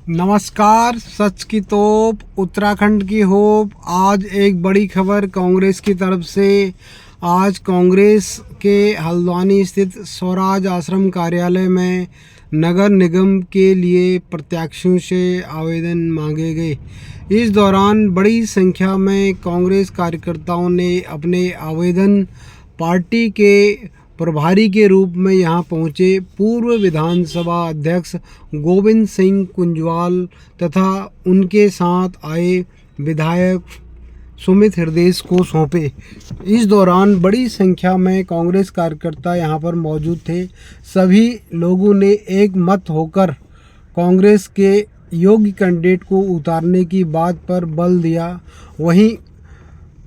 नमस्कार। सच की तोप, उत्तराखंड की होप। आज एक बड़ी खबर कांग्रेस की तरफ से। आज कांग्रेस के हल्द्वानी स्थित स्वराज आश्रम कार्यालय में नगर निगम के लिए प्रत्याशियों से आवेदन मांगे गए। इस दौरान बड़ी संख्या में कांग्रेस कार्यकर्ताओं ने अपने आवेदन पार्टी के प्रभारी के रूप में यहां पहुंचे पूर्व विधानसभा अध्यक्ष गोविंद सिंह कुंजवाल तथा उनके साथ आए विधायक सुमित हृदय को सौंपे। इस दौरान बड़ी संख्या में कांग्रेस कार्यकर्ता यहां पर मौजूद थे। सभी लोगों ने एक मत होकर कांग्रेस के योग्य कैंडिडेट को उतारने की बात पर बल दिया। वहीं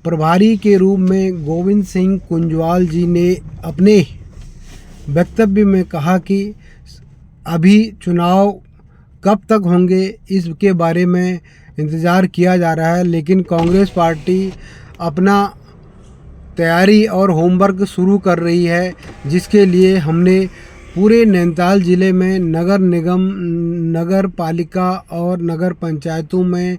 प्रभारी के रूप में गोविंद सिंह कुंजवाल जी ने अपने वक्तव्य में कहा कि अभी चुनाव कब तक होंगे इसके बारे में इंतज़ार किया जा रहा है, लेकिन कांग्रेस पार्टी अपना तैयारी और होमवर्क शुरू कर रही है, जिसके लिए हमने पूरे नैनीताल ज़िले में नगर निगम, नगर पालिका और नगर पंचायतों में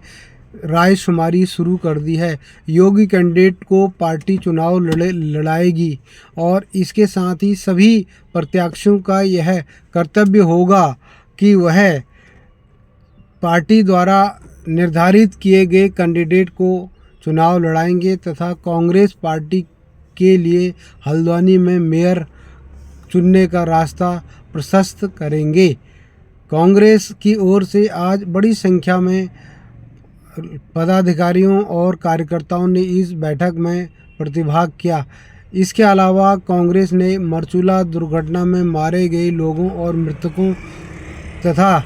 रायशुमारी शुरू कर दी है। योगी कैंडिडेट को पार्टी चुनाव लड़ाएगी और इसके साथ ही सभी प्रत्याशियों का यह कर्तव्य होगा कि वह पार्टी द्वारा निर्धारित किए गए कैंडिडेट को चुनाव लड़ाएंगे तथा कांग्रेस पार्टी के लिए हल्द्वानी में मेयर चुनने का रास्ता प्रशस्त करेंगे। कांग्रेस की ओर से आज बड़ी संख्या में पदाधिकारियों और कार्यकर्ताओं ने इस बैठक में प्रतिभाग किया। इसके अलावा कांग्रेस ने मरचूला दुर्घटना में मारे गए लोगों और मृतकों तथा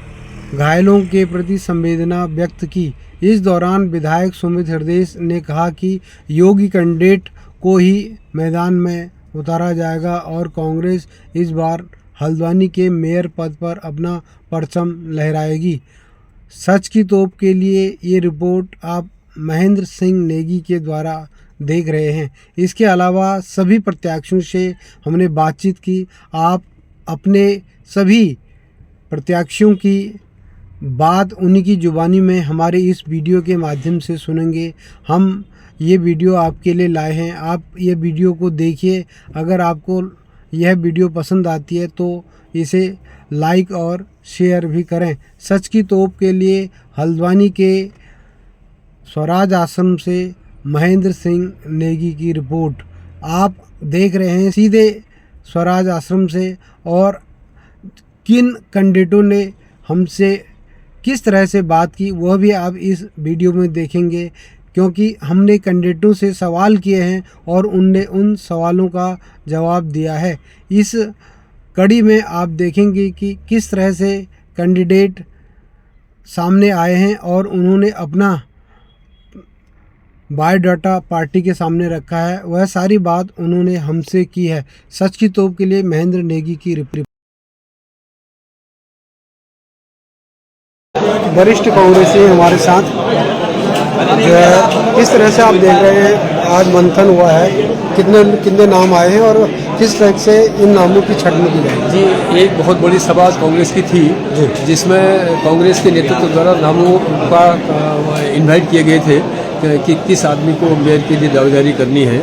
घायलों के प्रति संवेदना व्यक्त की। इस दौरान विधायक सुमित हृदय ने कहा कि योगी कैंडिडेट को ही मैदान में उतारा जाएगा और कांग्रेस इस बार हल्द्वानी के मेयर पद पर अपना परचम लहराएगी। सच की तोप के लिए ये रिपोर्ट आप महेंद्र सिंह नेगी के द्वारा देख रहे हैं। इसके अलावा सभी प्रत्याशियों से हमने बातचीत की। आप अपने सभी प्रत्याशियों की बात उन्हीं की जुबानी में हमारे इस वीडियो के माध्यम से सुनेंगे। हम ये वीडियो आपके लिए लाए हैं, आप ये वीडियो को देखिए। अगर आपको यह वीडियो पसंद आती है तो इसे लाइक और शेयर भी करें। सच की तोप के लिए हल्द्वानी के स्वराज आश्रम से महेंद्र सिंह नेगी की रिपोर्ट आप देख रहे हैं सीधे स्वराज आश्रम से। और किन कैंडिडेटों ने हमसे किस तरह से बात की वह भी आप इस वीडियो में देखेंगे, क्योंकि हमने कैंडिडेटों से सवाल किए हैं और उनने उन सवालों का जवाब दिया है। इस कड़ी में आप देखेंगे कि किस तरह से कैंडिडेट सामने आए हैं और उन्होंने अपना बायोडाटा पार्टी के सामने रखा है। वह सारी बात उन्होंने हमसे की है। सच की तोप के लिए महेंद्र नेगी की रिपोर्ट। वरिष्ठ कांग्रेसी हमारे साथ जो है, किस तरह से आप देख रहे हैं आज मंथन हुआ है, कितने नाम आए हैं और किस तरह से इन नामों की छटनी की जाएगी? जी, एक बहुत बड़ी सभा कांग्रेस की थी जिसमें कांग्रेस के नेतृत्व द्वारा नामों का इनवाइट किए गए थे कि किस आदमी को मेयर के लिए दावेदारी करनी है।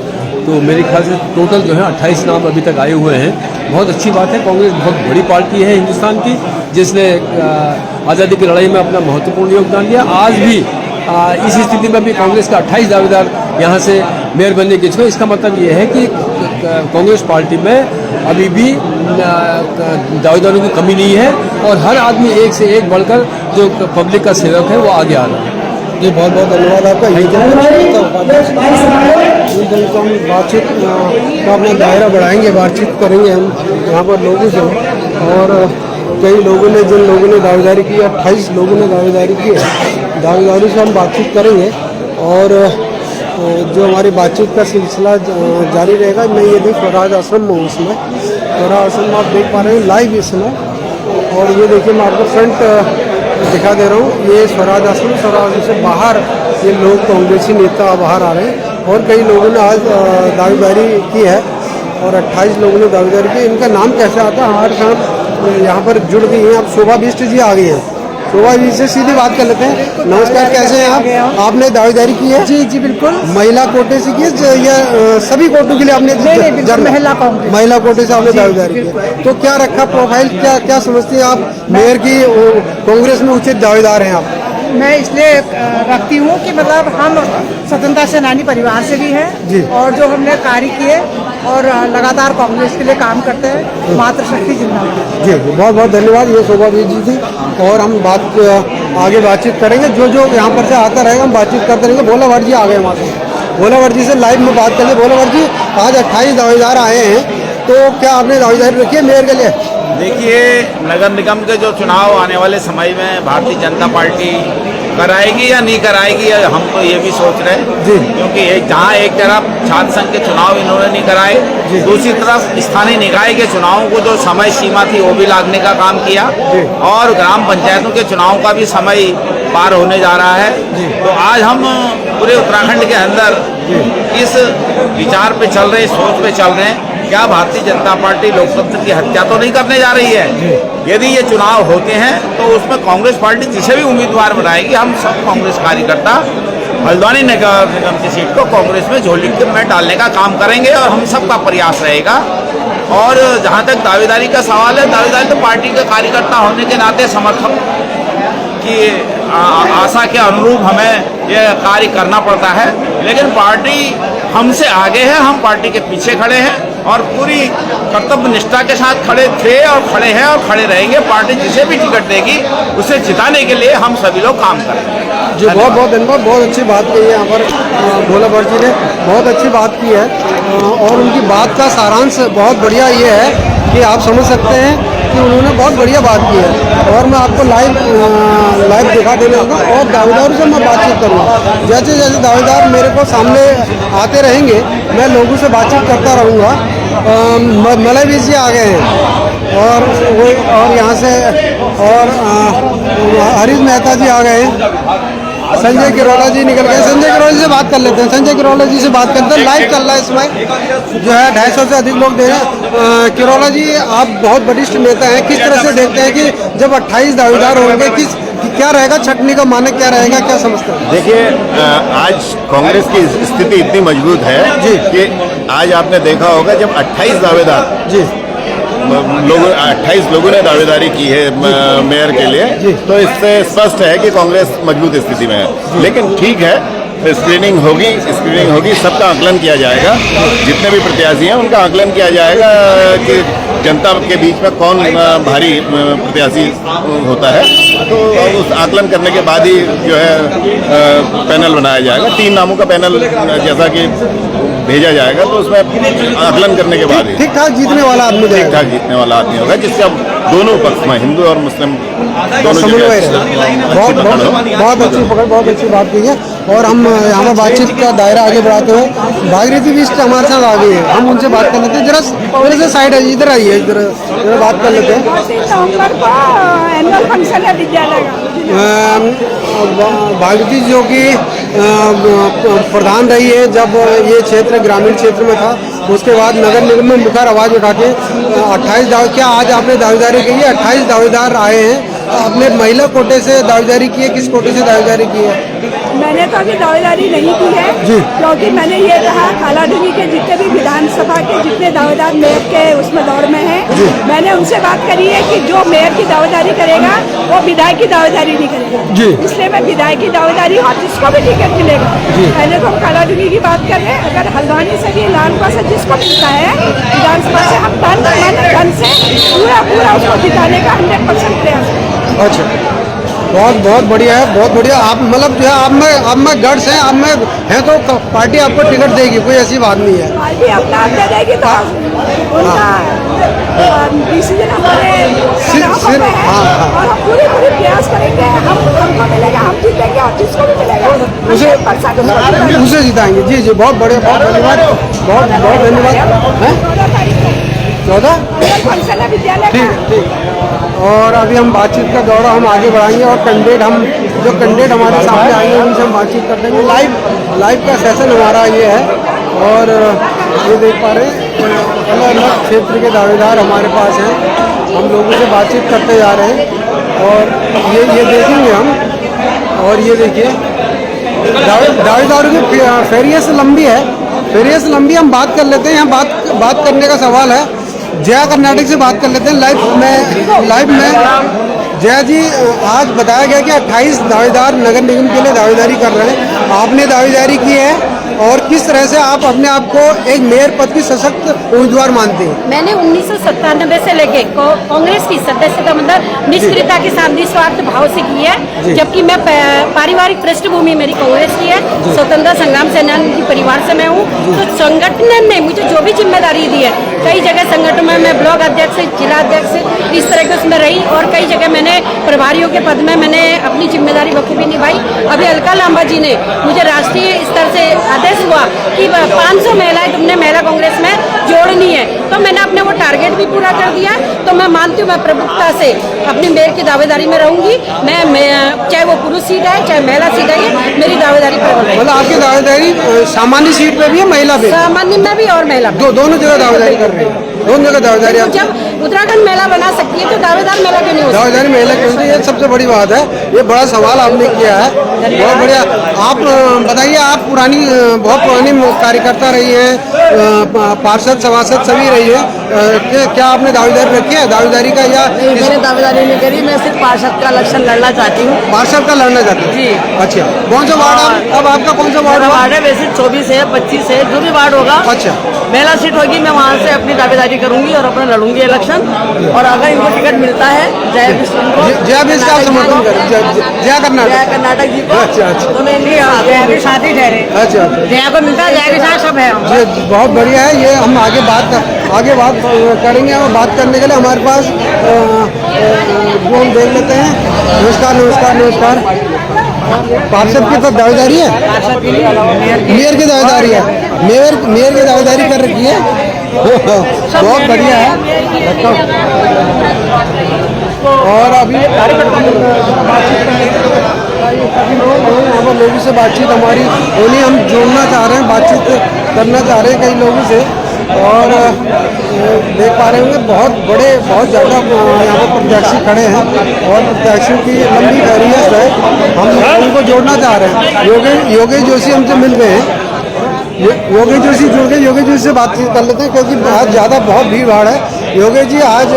तो मेरे ख्याल से टोटल जो है 28 नाम अभी तक आए हुए हैं। बहुत अच्छी बात है। कांग्रेस बहुत बड़ी पार्टी है हिंदुस्तान की, जिसने आज़ादी की लड़ाई में अपना महत्वपूर्ण योगदान दिया। आज भी इस स्थिति में भी कांग्रेस का 28 दावेदार यहाँ से मेयर बनने के इच्छुक। इसका मतलब ये है कि कांग्रेस पार्टी में अभी भी दावेदारों की कमी नहीं है और हर आदमी एक से एक बढ़कर जो पब्लिक का सेवक है वो आगे आ रहा है। जी, बहुत बहुत धन्यवाद आपका। हम बातचीत का अपना दायरा बढ़ाएंगे, बातचीत करेंगे हम यहाँ पर लोगों से। और कई लोगों ने, जिन लोगों ने दावेदारी की, 28 लोगों ने दावेदारी की है, दावेदारी से हम बातचीत करेंगे और जो हमारी बातचीत का सिलसिला जारी रहेगा। मैं ये देख स्वराज आश्रम में हूँ, इसमें स्वराज आश्रम आप देख पा रहे हैं लाइव इसमें। और ये देखिए, मैं आपको फ्रंट दिखा दे रहा हूँ। ये स्वराज आश्रम, स्वराज आश्रम से बाहर ये लोग कांग्रेसी नेता बाहर आ रहे हैं और कई लोगों ने आज दावेदारी की है और 28 लोगों ने दावेदारी की। इनका नाम कैसे आता है हमारे साथ यहाँ पर जुड़ गई हैं। अब शोभा बिष्ट जी आ गई हैं। शोभा जी से सीधी बात कर लेते हैं। नमस्कार, कैसे हैं आप? आपने दावेदारी की है? जी जी बिल्कुल। महिला कोटे से की है या सभी कोटों के लिए आपने? महिला कोटे से आपने दावेदारी की है। तो क्या रखा प्रोफाइल, क्या क्या समझते हैं आप मेयर की कांग्रेस में उचित दावेदार हैं आप? मैं इसलिए रखती हूँ कि मतलब हम स्वतंत्रता सेनानी परिवार से भी जी। हैं और जो हमने कार्य किए और लगातार कांग्रेस के लिए काम करते हैं। मातृशक्ति जिंदाबाद। जी, बहुत बहुत धन्यवाद। ये शोभा जी थी और हम आगे बातचीत करेंगे। जो जो यहाँ पर से आता रहेगा हम बातचीत करते रहेंगे। भोला भट्ट जी आ गए वहाँ से। भोला भट्ट जी से लाइव में बात करेंगे। भोला भट्ट जी, आज 28 दावेदार आए हैं, तो क्या आपने दावेदारी रखी है मेयर के लिए? देखिए, नगर निगम के जो चुनाव आने वाले समय में भारतीय जनता पार्टी कराएगी या नहीं कराएगी, हम तो ये भी सोच रहे हैं जी। क्योंकि जहाँ एक तरफ छात्र संघ के चुनाव इन्होंने नहीं कराए, दूसरी तरफ स्थानीय निकाय के चुनावों को जो समय सीमा थी वो भी लागने का काम किया और ग्राम पंचायतों के चुनाव का भी समय पार होने जा रहा है। तो आज हम पूरे उत्तराखंड के अंदर इस विचार पे चल रहे, सोच पे चल रहे हैं, क्या भारतीय जनता पार्टी लोकतंत्र की हत्या तो नहीं करने जा रही है? यदि ये चुनाव होते हैं तो उसमें कांग्रेस पार्टी जिसे भी उम्मीदवार बनाएगी, हम सब कांग्रेस कार्यकर्ता हल्द्वानी नगर निगम की सीट को कांग्रेस में झोली में डालने का काम करेंगे और हम सबका प्रयास रहेगा। और जहाँ तक दावेदारी का सवाल है, दावेदारी तो पार्टी के कार्यकर्ता होने के नाते समर्थक की आशा के अनुरूप हमें यह कार्य करना पड़ता है, लेकिन पार्टी हमसे आगे है, हम पार्टी के पीछे खड़े हैं और पूरी कर्तव्य निष्ठा के साथ खड़े थे और खड़े हैं और खड़े रहेंगे। पार्टी जिसे भी टिकट देगी उसे जिताने के लिए हम सभी लोग काम करेंगे। जी, बहुत बहुत धन्यवाद। बहुत अच्छी बात की है यहाँ पर भोला भट्ट जी ने, बहुत अच्छी बात की है और उनकी बात का सारांश बहुत बढ़िया ये है कि आप समझ सकते हैं कि उन्होंने बहुत बढ़िया बात की है। और मैं आपको लाइव दिखा देने लगा और दावेदारों से मैं बातचीत करूँगा। जैसे जैसे दावेदार मेरे को सामने आते रहेंगे मैं लोगों से बातचीत करता रहूँगा। मलय जी आ गए हैं और यहाँ से और हरीश मेहता जी आ गए हैं। संजय किरोला जी निकल गए। संजय किरोला जी से बात कर लेते हैं। संजय किरोला जी से बात करते हैं। लाइव चल रहा है इसमें, जो है 250 से अधिक लोग दे रहे हैं। किरोला जी, आप बहुत वरिष्ठ नेता हैं, किस तरह से देखते हैं कि जब 28 दावेदार होंगे क्या रहेगा, छटनी का मानक क्या रहेगा, क्या समझते हैं? देखिए, आज कांग्रेस की स्थिति इतनी मजबूत है जी कि आज आपने देखा होगा जब 28 दावेदार जी 28 लोगों ने दावेदारी की है मेयर के लिए, तो इससे स्पष्ट है कि कांग्रेस मजबूत स्थिति में है। लेकिन ठीक है, स्क्रीनिंग होगी, सबका आकलन किया जाएगा। जितने भी प्रत्याशी हैं उनका आकलन किया जाएगा कि जनता के बीच में कौन भारी प्रत्याशी होता है, तो उस आकलन करने के बाद ही जो है पैनल बनाया जाएगा। 3 नामों का पैनल जैसा कि भेजा जाएगा, तो उसमें आकलन करने के बाद ही ठीक ठाक जीतने वाला आदमी होगा, जिसका दोनों पक्ष में हिंदू और मुस्लिम दोनों समन्वय बहुत अच्छी बात की है। और हम यहाँ पर बातचीत का दायरा आगे बढ़ाते हुए भागीरथी भी हमारे साथ आ गई है। हम उनसे बात कर लेते हैं। जरा से साइड है, इधर आइए, इधर बात कर लेते हैं। एनुअल फंक्शन है विद्यालय का। भागीरथी जो कि प्रधान रही है जब ये क्षेत्र ग्रामीण क्षेत्र में था, उसके बाद नगर निगम में मुखर आवाज उठा के 28 क्या आज आपने दावेदारी की है? 28 दावेदार आए हैं। आपने महिला कोटे से दावेदारी की है, किस कोटे से दावेदारी की है? मैंने तो अभी दावेदारी नहीं की है जी। क्योंकि मैंने ये कहा कालाडूंगी के जितने भी विधानसभा के जितने दावेदार मेयर के उसमें दौड़ में हैं, मैंने उनसे बात करी है कि जो मेयर की दावेदारी करेगा वो विधायक की दावेदारी नहीं करेगा जी। इसलिए मैं विधायक की दावेदारी और जिसको भी टिकट मिलेगा। पहले तो हम कालाडूंगी की बात कर रहे हैं, अगर हल्द्वानी से भी लालपा से जिसको मिलता है विधानसभा से, हम धन से पूरा उसको जिताने का 100% प्रयास करें। अच्छा, बहुत बढ़िया है, बहुत बढ़िया। आप मतलब जो है आप में गट्स हैं, आप में है तो पार्टी आपको टिकट देगी, कोई ऐसी बात नहीं है। पार्टी अपना दे देगी तो उनका डिसीजन हमारे और हम पूरी प्रयास करेंगे। हमको मिलेगा, हम जीतेंगे और जिसको भी मिलेगा उसे जिताएंगे। जी जी, बहुत बढ़िया, बहुत धन्यवाद, बहुत धन्यवाद। 14 फंक्शन है विद्यालय का। ठीक। और अभी हम बातचीत का दौरा हम आगे बढ़ाएंगे और कैंडिडेट हमारे सामने आएंगे, उनसे हम बातचीत कर देंगे। लाइव का सेशन हमारा ये है और ये देख पा रहे हैं अलग अलग क्षेत्र के दावेदार हमारे पास हैं। हम लोगों से बातचीत करते जा रहे हैं और ये देखेंगे हम। और ये देखिए दावेदारों की फेरियत लंबी है, फेरियत लंबी। हम बात कर लेते हैं, यहाँ बात करने का सवाल है। जया कर्नाटक से बात कर लेते हैं लाइव में। जया जी, आज बताया गया कि 28 दावेदार नगर निगम के लिए दावेदारी कर रहे हैं, आपने दावेदारी की है, और किस तरह से आप अपने आप को एक मेयर पद की सशक्त उम्मीदवार मानते हैं? मैंने 1997 से लेके कांग्रेस की सदस्यता मतलब निष्क्रियता के साथ निस्वार्थ भाव से की है, जबकि मैं पारिवारिक पृष्ठभूमि मेरी कांग्रेस की है, स्वतंत्रता संग्राम सेनानी की परिवार से मैं हूँ। तो संगठन ने मुझे जो भी जिम्मेदारी दी है, कई जगह संगठन में मैं ब्लॉक अध्यक्ष, जिला अध्यक्ष इस तरह के उसमें रही, और कई जगह मैंने प्रभारियों के पद में मैंने अपनी जिम्मेदारी बखूबी निभाई। अभी अलका लांबा जी ने मुझे राष्ट्रीय स्तर से आदेश हुआ कि 500 महिलाएं तुमने महिला कांग्रेस में जोड़नी है, तो मैंने अपने वो टारगेट भी पूरा कर दिया। तो मैं मानती हूँ मैं प्रमुखता से अपनी मेयर की दावेदारी में रहूंगी। मैं चाहे वो पुरुष सीट है चाहे महिला सीट है, ये मेरी दावेदारी पर है। मतलब आपकी दावेदारी सामान्य सीट पे भी है, महिला पे? सामान्य में भी और महिला दोनों जगह दावेदारी कर रहे हैं, दोनों जगह दावेदारी। जब उत्तराखंड महिला बना सकती है तो दावेदार महिला क्यों नहीं हो सकती? दावेदारी महिला क्यों नहीं? ये सबसे बड़ी बात है, ये बड़ा सवाल आपने किया है, बहुत बढ़िया। आप बताइए, आप बहुत पुरानी कार्यकर्ता रही हैं, पार्षद सभासद सभी रही है, क्या आपने दावेदारी रखी है दावेदारी का? या मैंने दावेदारी नहीं करी, मैं सिर्फ पार्षद का इलेक्शन लड़ना चाहती हूँ। पार्षद का लड़ना चाहती हूँ? जी। अच्छा, कौन सा वार्ड? अब आपका कौन सा वार्ड है? वैसे 24 है, 25 है, जो भी वार्ड होगा। अच्छा, महिला सीट होगी, मैं वहाँ से अपनी दावेदारी करूंगी और अपना लड़ूंगी इलेक्शन। और अगर इनको टिकट मिलता है जया बिस्वा का समर्थन करें, जया कर्नाटक जी को। अच्छा अच्छा, तो मैं जया के साथ ही ठहरे। अच्छा, जया को मिलता है, जया के साथ सब है। जी, बहुत बढ़िया है। ये हम आगे बात करेंगे, और बात करने के लिए हमारे पास जो हम देख लेते हैं। नमस्कार। पार्षद की तो दावेदारी है, मेयर की दावेदारी है, मेयर की दावेदारी कर रखी है, बहुत बढ़िया है। और अभी लोगों से बातचीत हमारी होनी, हम जोड़ना चाह रहे हैं, बातचीत करना चाह रहे हैं कई लोगों से। और देख पा रहे होंगे बहुत ज़्यादा यहाँ पर प्रत्याशी खड़े हैं, और प्रत्याशियों की लंबी फहरिस्त है। हम उनको जोड़ना चाह रहे हैं। योगेश जोशी हमसे मिल गए हैं, योगेश जोशी जुड़ गए। योगेश जोशी से बातचीत कर लेते हैं, क्योंकि बहुत भीड़ भाड़ है। योगेश जी, आज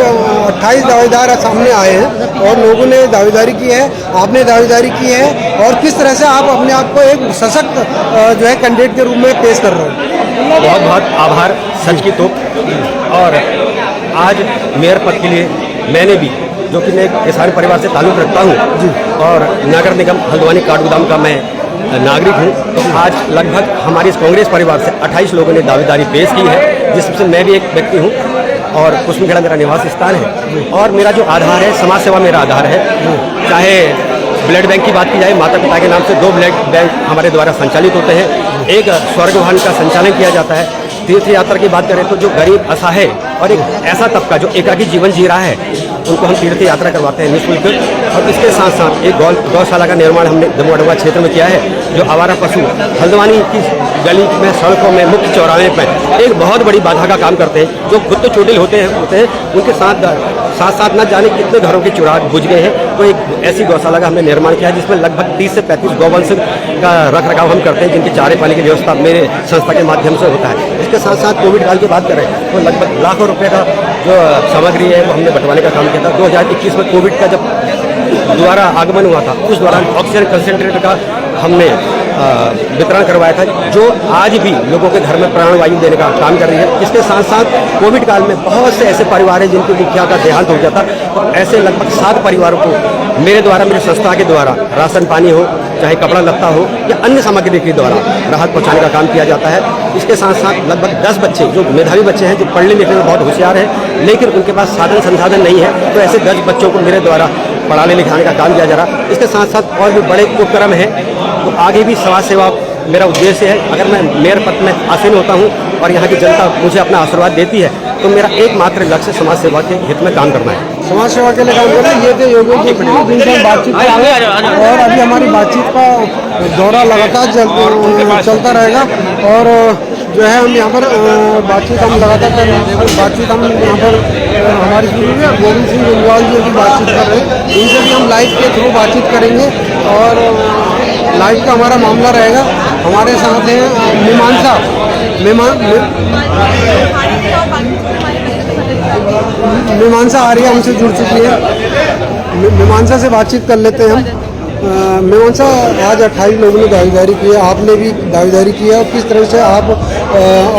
28 दावेदार सामने आए हैं और लोगों ने दावेदारी की है, आपने दावेदारी की है, और किस तरह से आप अपने आप को एक सशक्त जो है कैंडिडेट के रूप में पेश कर रहे हैं? बहुत बहुत आभार, सच की तोप। और आज मेयर पद के लिए मैंने भी, जो कि मैं एक किसान परिवार से ताल्लुक़ रखता हूँ और नगर निगम हल्द्वानी काठगोदाम का मैं नागरिक हूँ, तो आज लगभग हमारे इस कांग्रेस परिवार से 28 लोगों ने दावेदारी पेश की है, जिसमें मैं भी एक व्यक्ति हूँ। और कुसुमखेड़ा मेरा निवास स्थान है, और मेरा जो आधार है समाज सेवा मेरा आधार है। चाहे ब्लड बैंक की बात की जाए, माता पिता के नाम से 2 ब्लड बैंक हमारे द्वारा संचालित होते हैं, एक स्वर्ग वाहन का संचालन किया जाता है। तीर्थ यात्रा की बात करें तो जो गरीब असहाय और एक ऐसा तबका जो एकाकी जीवन जी रहा है, उनको हम तीर्थ यात्रा करवाते हैं निःशुल्क। और इसके साथ साथ एक गौशाला का निर्माण हमने दमोह क्षेत्र में किया है, जो आवारा पशु हल्द्वानी की गली में, सड़कों में, मुख्य चौराहे पर एक बहुत बड़ी बाधा का काम करते हैं। जो खुद तो चोटिल होते हैं उनके साथ न जाने कितने घरों के चुराग बुझ गए हैं। तो एक ऐसी गौशाला का हमने निर्माण किया है, जिसमें लगभग 30 से 35 गौवंश का रख रखाव हम करते हैं, जिनकी चारे पानी की व्यवस्था मेरे संस्था के माध्यम से होता है। इसके साथ साथ कोविड काल की बात करें तो लगभग लाखों रुपए का जो सामग्री है वो हमने बंटवाने का काम किया था। 2021 में कोविड का जब दोबारा आगमन हुआ था, उस दौरान ऑक्सीजन कंसेंट्रेटर का हमने वितरण करवाया था, जो आज भी लोगों के घर में प्राणवायु देने का काम कर रही है। इसके साथ साथ कोविड काल में बहुत से ऐसे परिवार हैं जिनके मुखिया का देहांत हो गया था, तो ऐसे लगभग 7 परिवारों को मेरे द्वारा, मेरी संस्था के द्वारा राशन पानी हो, चाहे कपड़ा लत्ता हो, या अन्य सामग्री के द्वारा राहत पहुंचाने का काम किया जाता है। इसके साथ साथ लगभग 10 बच्चे जो मेधावी बच्चे हैं, जो पढ़ने लिखने में बहुत होशियार हैं, लेकिन उनके पास साधन संसाधन नहीं है, तो ऐसे 10 बच्चों को मेरे द्वारा पढ़ाने लिखाने का काम किया जा रहा है। इसके साथ साथ और भी बड़े उपक्रम हैं, तो आगे भी समाज सेवा मेरा उद्देश्य है। अगर मैं मेयर पद में आसीन होता हूँ और यहाँ की जनता मुझे अपना आशीर्वाद देती है, तो मेरा एकमात्र लक्ष्य समाज सेवा के हित में काम करना है। समाज सेवा के लिए काम करना है। ये थे योगेश जी, जिनसे हम बातचीत कर रहे हैं, और अभी हमारी बातचीत का दौरा लगातार चलता रहेगा। और जो है हम यहाँ पर बातचीत हम लगातार कर रहे हैं। बातचीत हम यहाँ पर हमारी शुरू हुई है, गोविंद सिंह गुंजवाल जी की बातचीत कर रहे हैं। इनसे भी हम लाइव के थ्रू बातचीत करेंगे और लाइव का हमारा मामला रहेगा। हमारे साथ हैं मीमांसा आर्या हमसे जुड़ चुकी है। मीमांसा से बातचीत कर लेते हैं हम। मीमांसा, आज 28 लोगों ने दावेदारी की है, आपने भी दावेदारी की है, और किस तरह से आप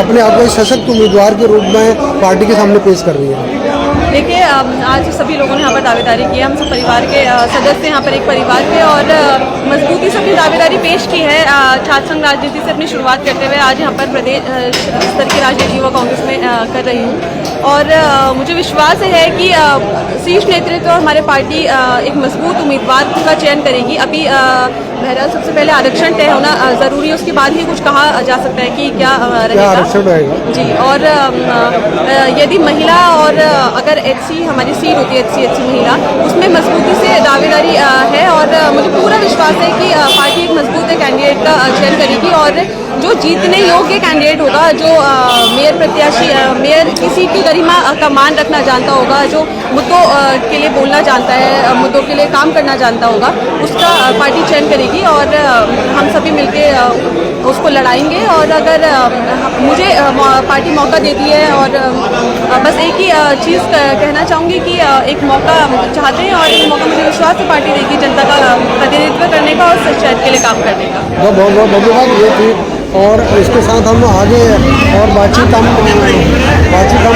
अपने आप को एक सशक्त उम्मीदवार के रूप में पार्टी के सामने पेश कर रही है? देखिए, आज सभी लोगों ने यहाँ पर दावेदारी की है। हम सब परिवार के सदस्य यहाँ पर एक परिवार के और मजबूती से अपनी दावेदारी पेश की है। छात्र संघ राजनीति से अपनी शुरुआत करते हुए आज यहाँ पर प्रदेश स्तर की राजनीति व कांग्रेस में कर रही हूँ और मुझे विश्वास है कि शीर्ष नेतृत्व हमारे पार्टी एक मजबूत उम्मीदवार का चयन करेगी। अभी बहरहाल सबसे पहले आरक्षण तय होना ज़रूरी है, उसके बाद ही कुछ कहा जा सकता है कि क्या रहेगा जी। और यदि महिला और अगर एचसी हमारी सीट होती है एचसी महिला, उसमें मजबूती से दावेदारी है और मुझे पूरा विश्वास है कि पार्टी एक मजबूत कैंडिडेट का चयन करेगी और जो जीतने योग्य कैंडिडेट होगा, जो मेयर प्रत्याशी, मेयर की सीट की गरिमा का मान रखना जानता होगा, जो मुद्दों के लिए बोलना जानता है, मुद्दों के लिए काम करना जानता होगा, उसका पार्टी चयन करेगी और हम सभी मिलके उसको लड़ाएंगे। और अगर मुझे पार्टी मौका देती है और बस एक ही चीज़ कहना चाहूँगी कि एक मौका चाहते हैं और एक मौका मुझे विश्वास है पार्टी देगी जनता का प्रतिनिधित्व करने का और शहर के लिए काम करने का। बहुत धन्यवाद। ये थी और इसके साथ हम आगे और बातचीत हम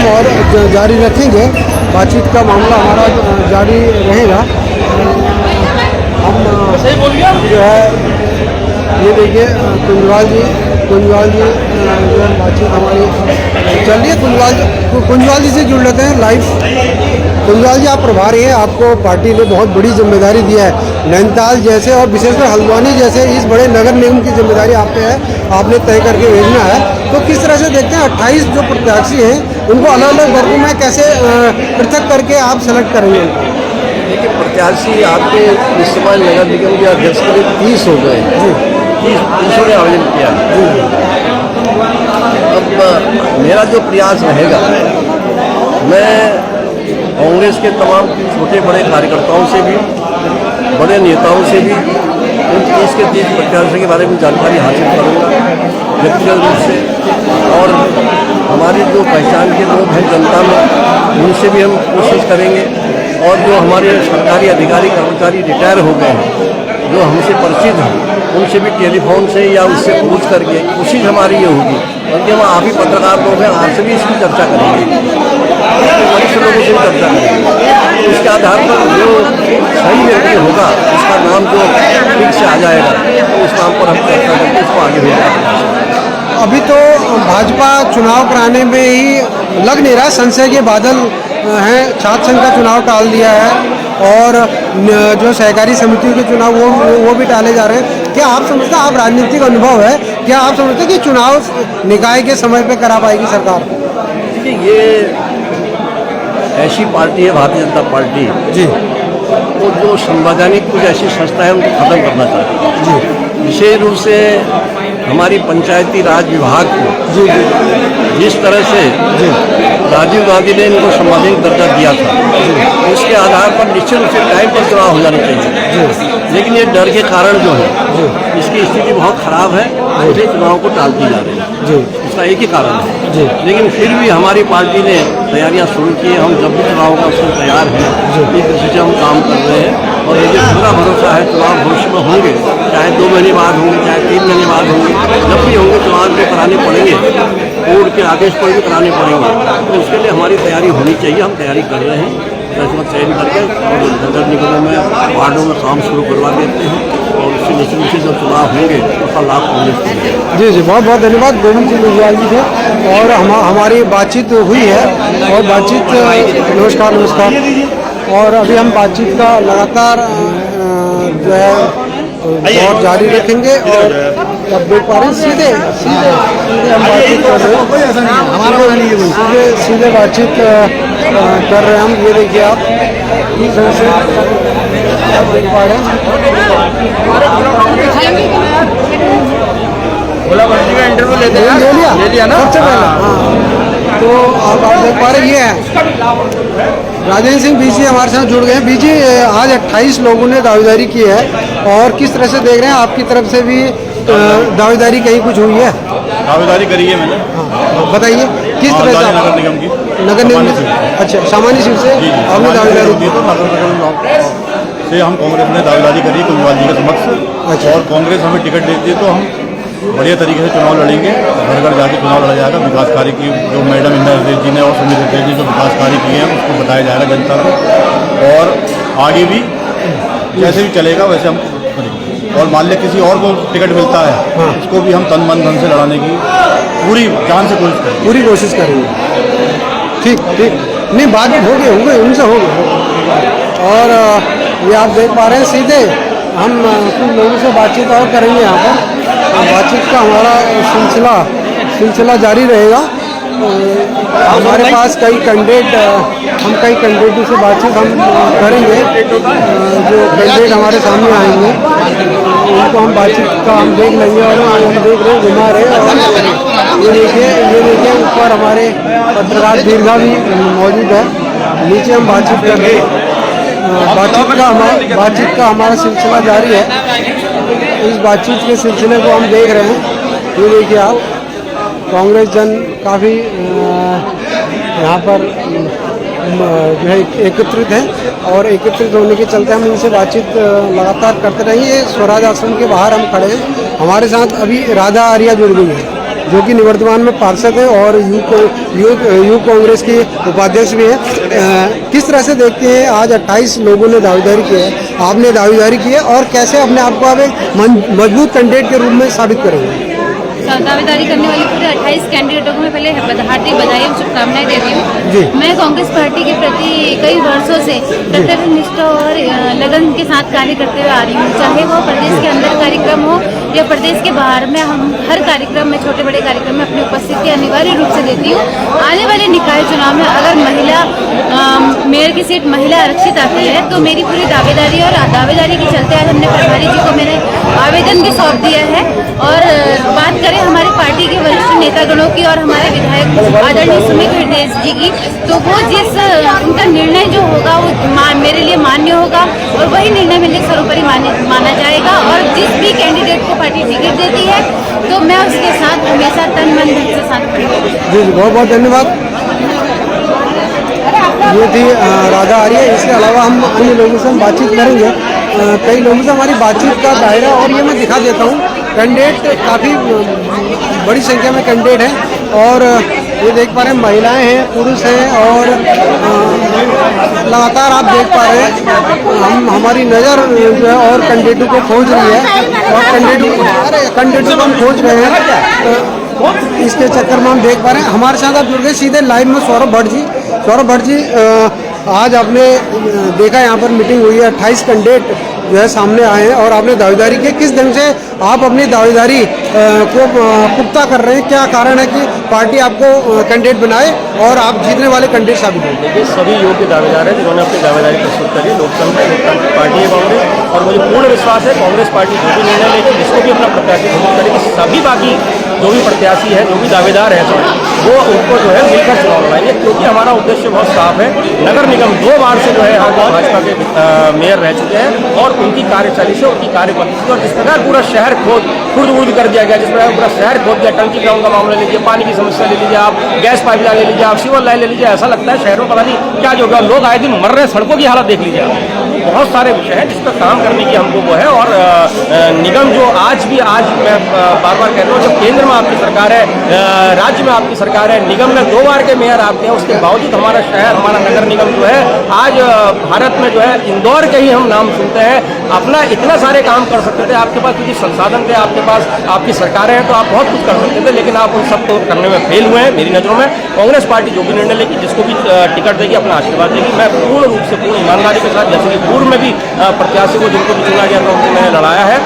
और जारी रखेंगे। बातचीत का मामला हमारा जारी रहेगा। हम जो है ये देखिए कुंजवाल जी जो बातचीत हमारी चल रही है। कुंजवाल जी से जुड़ लेते हैं लाइव। कुंजवाल जी, आप प्रभारी हैं, आपको पार्टी ने बहुत बड़ी जिम्मेदारी दिया है। नैनीताल जैसे और विशेषकर हल्द्वानी जैसे इस बड़े नगर निगम की जिम्मेदारी आप पे है, आपने तय करके भेजना है। तो किस तरह से देखते हैं 28 जो प्रत्याशी हैं उनको अलग अलग वर्गों में कैसे पृथक करके आप सेलेक्ट करेंगे? देखिए, प्रत्याशी आपके इस समय नगर निगम के अध्यक्ष के लिए 30 हो गए जी। 30 ने आवेदन किया है। अब मेरा जो प्रयास रहेगा, मैं कांग्रेस के तमाम छोटे बड़े कार्यकर्ताओं से भी, बड़े नेताओं से भी उन 30 के 30 प्रत्याशियों के बारे में जानकारी हासिल करूँगा व्यक्तिगत रूप से। और हमारी जो पहचान के लोग हैं जनता में, उनसे भी हम कोशिश करेंगे। और जो हमारे सरकारी अधिकारी कर्मचारी रिटायर हो गए हैं, जो हमसे परिचित हैं, उनसे भी टेलीफोन से या उससे पूछ करके कोशिश हमारी ये होगी, बल्कि हम आप ही पत्रकार लोग हैं, आपसे भी इसकी चर्चा करेंगे, वरिष्ठ लोगों से भी चर्चा करेंगे। उसके आधार पर जो सही व्यक्ति होगा, उसका नाम जो ठीक से आ जाएगा, तो उस नाम पर हम चर्चा करके उसको आगे भेजेंगे। अभी तो भाजपा चुनाव कराने में ही लग नहीं रहा, संशय के बादल हैं। छात्र संघ का चुनाव टाल दिया है और जो सहकारी समितियों के चुनाव वो भी टाले जा रहे हैं। क्या आप समझते हैं, आप राजनीतिक अनुभव है, क्या आप समझते हैं कि चुनाव निकाय के समय पे करा पाएगी सरकार? देखिए, ये ऐसी पार्टी है भारतीय जनता पार्टी जी, वो जो संवैधानिक कुछ ऐसी संस्था है उनको खत्म करना चाहती है जी। विशेष रूप से हमारी पंचायती राज विभाग को जी जिस तरह से राजीव गांधी ने इनको संवैधानिक दर्जा दिया था, उसके आधार पर निश्चित रूप से टाइम पर चुनाव हो जाना चाहिए। लेकिन ये डर के कारण जो है, इसकी स्थिति बहुत खराब है, इसलिए चुनाव को टालती जा रही है। उसका एक ही कारण है। लेकिन फिर भी हमारी पार्टी ने तैयारियां शुरू की है। हम जब भी चुनाव का उसमें तैयार हैं, इस दृष्टि से हम काम कर रहे हैं और मुझे पूरा भरोसा है चुनाव भविष्य में होंगे, चाहे 2 महीने बाद होंगे, चाहे 3 महीने बाद होंगे, जब भी होंगे चुनाव को कराने पड़ेंगे, कोर्ट के आदेश पर भी कराने पड़ेंगे। तो उसके लिए हमारी तैयारी होनी चाहिए। हम तैयारी कर रहे हैं, फैसला चयन करके और नगर निगमों में वार्डों में काम शुरू करवा देते हैं और उससे निश्चित रूप से जब चुनाव होंगे उसका लाभ कांग्रेस को मिलेगा। जी, बहुत बहुत धन्यवाद। गोविंद सिंह गुंजवाल जी थे और हमारी बातचीत हुई है और बातचीत नमस्कार। और अभी हम बातचीत का लगातार जो है और जारी रखेंगे और अब देख पा रहे हैं सीधे हम बातचीत कर रहे हैं, सीधे बातचीत कर रहे हैं हम। ये देखिए आप किस तरह से देख पा रहे हैं। इंटरव्यू लेते हैं, ले लिया। किया ना सबसे पहले। हाँ, तो अब आप देख पा रहे ये है राजेंद्र सिंह बीजी हमारे साथ जुड़ गए हैं। बीजी, आज 28 लोगों ने दावेदारी की है और किस तरह से देख रहे हैं, आपकी तरफ से भी दावेदारी कहीं कुछ हुई है? दावेदारी करी है मैंने। हाँ, बताइए किस तरह से? नगर निगम की। नगर निगम, अच्छा, सामान्य सीट से आपने दावेदारी की? तो नगर निगम से हम कांग्रेस ने दावेदारी करी कुंजवाल जी के समक्ष। अच्छा। और कांग्रेस हमें टिकट देती है तो हम बढ़िया तरीके से चुनाव लड़ेंगे, घर घर जाके चुनाव लड़ा जाएगा। विकास कार्य की जो मैडम इंदिरा हृदय जी ने और सुमित हृदय जी जो विकास कार्य किए हैं उसको बताया जाएगा जनता को, और आगे भी जैसे भी चलेगा वैसे हम करेंगे। और मान लिया किसी और को टिकट मिलता है उसको भी हम तन मन धन से लड़ाने की पूरी जान से कोशिश करेंगे। पूरी कोशिश करेंगे। ठीक ठीक, नहीं बात हो गई उनसे हो गई। और ये आप देख पा रहे हैं, सीधे हम कुछ लोगों से बातचीत और करेंगे यहाँ पर। बातचीत का हमारा सिलसिला जारी रहेगा। हमारे पास कई कैंडिडेट, हम कई कैंडिडेटों से बातचीत हम करेंगे। जो कैंडिडेट हमारे सामने आएंगे उनको हम बातचीत का हम देख लेंगे। और हम देख रहे हैं घुमा रहे हैं, और ये देखिए ऊपर हमारे पत्रकार दीर्घा भी मौजूद है। नीचे हम बातचीत कर रहे हैं। बातचीत का हमारा सिलसिला जारी है। इस बातचीत के सिलसिले को हम देख रहे हैं। ये देखिए आप, कांग्रेस जन काफ़ी यहाँ पर जो है एकत्रित है, और एकत्रित होने के चलते हम इनसे बातचीत लगातार करते रहेंगे। स्वराज आश्रम के बाहर हम खड़े हैं। हमारे साथ अभी राधा आर्या जुड़ गई है, जो कि निवर्तमान में पार्षद है और यूथ कांग्रेस की उपाध्यक्ष भी है। किस तरह से देखते हैं, आज 28 लोगों ने दावेदारी की है, आपने दावेदारी की है, और कैसे अपने आप को आप एक मजबूत कैंडिडेट के रूप में साबित करेंगे? दावेदारी करने वाले पूरे 28 कैंडिडेटों को मैं पहले हार्दिक बधाई और शुभकामनाएं देती हूँ। मैं कांग्रेस पार्टी के प्रति कई वर्षों से कर्तव्य निष्ठा और लगन के साथ कार्य करते हुए आ रही हूँ। चाहे वो प्रदेश के अंदर कार्यक्रम हो या प्रदेश के बाहर में, हम हर कार्यक्रम में, छोटे बड़े कार्यक्रम में अपनी उपस्थिति अनिवार्य रूप से देती हूँ। आने वाले निकाय चुनाव में अगर महिला मेयर की सीट महिला आरक्षित आती है तो मेरी पूरी दावेदारी, और दावेदारी के चलते आज हमने प्रभारी जी को मैंने आवेदन भी सौंप दिया है। और बात करें हमारी पार्टी के वरिष्ठ नेतागणों की और हमारे विधायक आदरणीय सुमित हृदय जी की, तो वो जिस उनका निर्णय जो होगा वो मेरे लिए मान्य होगा, और वही निर्णय मेरे सर्वोपरि माना जाएगा। और जिस भी कैंडिडेट को पार्टी टिकट देती है तो मैं उसके साथ हमेशा तन मन धन से साथ खड़ी। जी, बहुत बहुत धन्यवाद। ये थी राधा आर्य। इसके अलावा हम अन्य लोगों से हम बातचीत करेंगे। कई लोगों से हमारी बातचीत का दायरा, और ये मैं दिखा देता हूँ, कैंडिडेट काफ़ी बड़ी संख्या में कैंडिडेट हैं। और ये देख पा रहे हैं महिलाएं हैं, पुरुष हैं, और लगातार आप देख पा रहे हैं हमारी नज़र जो है और कैंडिडेटों को खोज रही है, और कैंडिडेटों को हम खोज रहे हैं। इसके चक्कर में हम देख पा रहे हैं, हमारे साथ आप जुड़ गए सीधे लाइव में सौरभ भट्ट जी। आज आपने देखा यहाँ पर मीटिंग हुई है, 28 कैंडिडेट जो है सामने आए हैं, और आपने दावेदारी की। किस ढंग से आप अपनी दावेदारी को पुख्ता कर रहे हैं? क्या कारण है कि पार्टी आपको कैंडिडेट बनाए और आप जीतने वाले कैंडिडेट साबित हों? देखिए, सभी योग्य दावेदार हैं जिन्होंने अपनी दावेदारी प्रस्तुत करी। लोकतांत्रिक पार्टी है कांग्रेस, और मुझे पूर्ण विश्वास है कांग्रेस पार्टी जो भी निर्णय लेगी, जिसको भी अपना प्रत्याशी घोषित करेगी, सभी बाकी जो भी प्रत्याशी है, जो भी दावेदार है, वो उनको जो है मिलकर चुनाव लड़ाएंगे। क्योंकि हमारा उद्देश्य बहुत साफ है। नगर निगम 2 बार से जो है यहाँ के भाजपा के मेयर रह चुके हैं, और उनकी कार्यशैली से, उनकी कार्यपद्धति से, और जिस प्रकार पूरा शहर खुर्द कर दिया गया, जिस प्रकार पूरा शहर खोद दिया, टंकी ग्राउंड का मामला ले लीजिए, पानी की समस्या ले लीजिए, आप गैस पाइपलाइन ले लीजिए, आप सीवर लाइन ले लीजिए, ऐसा लगता है शहरों में पता नहीं क्या जो होगा। लोग आए दिन मर रहे, सड़कों की हालत देख लीजिए आप। बहुत सारे विषय हैं जिस पर काम करने की हमको वो है। और निगम जो आज मैं बार बार कहता हूँ, जब केंद्र में आपकी सरकार है, राज्य में आपकी सरकार है, निगम में 2 बार के मेयर आपके हैं, उसके बावजूद हमारा शहर, हमारा नगर निगम जो है आज भारत में जो है इंदौर के ही हम नाम सुनते हैं। अपना इतना सारे काम कर सकते थे, आपके पास क्योंकि संसाधन थे, आपके पास आपकी सरकारें हैं, तो आप बहुत कुछ कर सकते थे, लेकिन आप उन सब को करने में फेल हुए हैं। मेरी नज़रों में कांग्रेस पार्टी जो भी निर्णय लेगी, जिसको भी टिकट देगी, अपना आशीर्वाद देगी। मैं पूर्ण रूप से, पूर्ण ईमानदारी के साथ, जैसे कि पूर्व में भी प्रत्याशी को जिनको भी चुना गया था उनको मैंने लड़ाया है,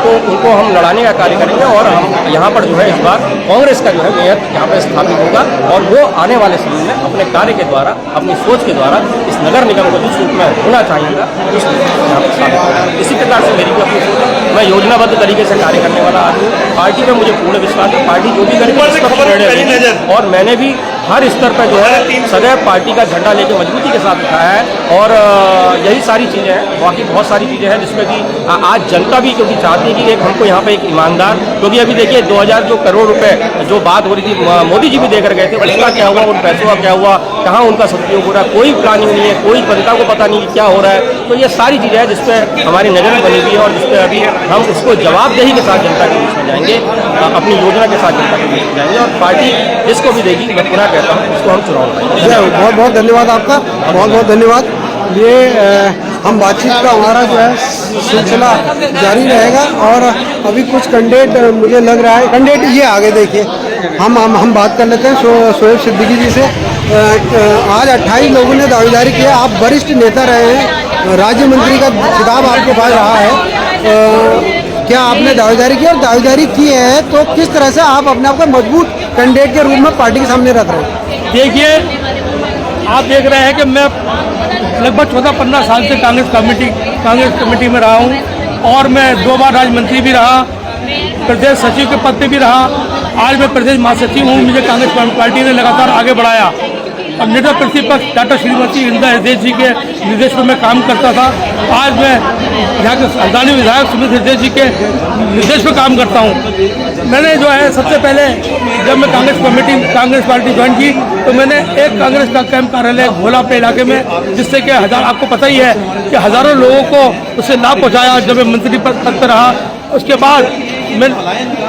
तो उनको हम लड़ाने का कार्य करेंगे। और हम यहाँ पर जो है इस बार कांग्रेस का जो है मेयर यहाँ पर स्थापित होगा, और वो आने वाले समय में अपने कार्य के द्वारा, अपनी सोच के द्वारा इस नगर निगम को जिस रूप में होना चाहिए, इस यहाँ पर स्थापित होगा। इसी प्रकार से मेरी भी अपनी सोच है। मैं योजनाबद्ध तरीके से कार्य करने वाला आदमी हूँ। पार्टी में मुझे पूर्ण विश्वास है, पार्टी जो भी करेगी, और मैंने भी हर स्तर पर जो है सदैव पार्टी का झंडा लेकर मजबूती के साथ उठाया है। और यही सारी चीज़ें हैं, बाकी बहुत सारी चीज़ें हैं जिसमें कि आज जनता भी क्योंकि चाहती है कि एक हमको यहाँ पे एक ईमानदार, क्योंकि अभी देखिए 2000 जो करोड़ रुपए जो बात हो रही थी, मोदी जी भी देकर गए थे, उसका क्या हुआ, उन पैसों का क्या हुआ, कहाँ उनका सदुपयोग हो रहा है, कोई प्लानिंग नहीं है, कोई जनता को पता नहीं क्या हो रहा है। तो ये सारी चीज़ें हैं जिसपे हमारी नज़र बनी हुई है और जिसपे अभी हम उसको जवाबदेही के साथ जनता के बीच में जाएंगे, अपनी योजना के साथ जनता के बीच में जाएंगे, और पार्टी जिसको भी देगी, मैं पुनः कहता हूँ, उसको हम चुनाव पाएंगे। बहुत बहुत धन्यवाद आपका, बहुत बहुत धन्यवाद। ये हम बातचीत का हमारा जो है सिलसिला जारी रहेगा। और अभी कुछ कैंडिडेट मुझे लग रहा है, कैंडिडेट ये आगे देखिए, हम बात कर लेते हैं शोएब सिद्दीकी जी से। आज 28 लोगों ने दावेदारी किया। आप वरिष्ठ नेता रहे हैं, राज्य मंत्री का खिताब आपके पास रहा है। क्या आपने दावेदारी की, और दावेदारी की है तो किस तरह से आप अपने आप को मजबूत कैंडिडेट के रूप में पार्टी के सामने रख रहे हैं? देखिए, आप देख रहे हैं कि मैं लगभग 14-15 साल से कांग्रेस कमेटी में रहा हूं, और मैं 2 बार राज्य मंत्री भी रहा, प्रदेश सचिव के पद पे भी रहा। आज मैं प्रदेश महासचिव हूँ। मुझे कांग्रेस पार्टी ने लगातार आगे बढ़ाया। अब नेता प्रतिपक्ष डॉक्टर श्रीमती इंदिरा हृदय जी के निर्देश पर मैं काम करता था। आज मैं यहाँ के हल्द्वानी विधायक सुमित हृदय जी के निर्देश पर काम करता हूँ। मैंने जो है सबसे पहले जब मैं कांग्रेस पार्टी ज्वाइन की तो मैंने एक कांग्रेस का कैंप कार्यालय घोला पे इलाके में, जिससे कि आपको पता ही है कि हज़ारों लोगों को उससे लाभ पहुँचाया जब मैं मंत्री पद पर रहा। उसके बाद मैं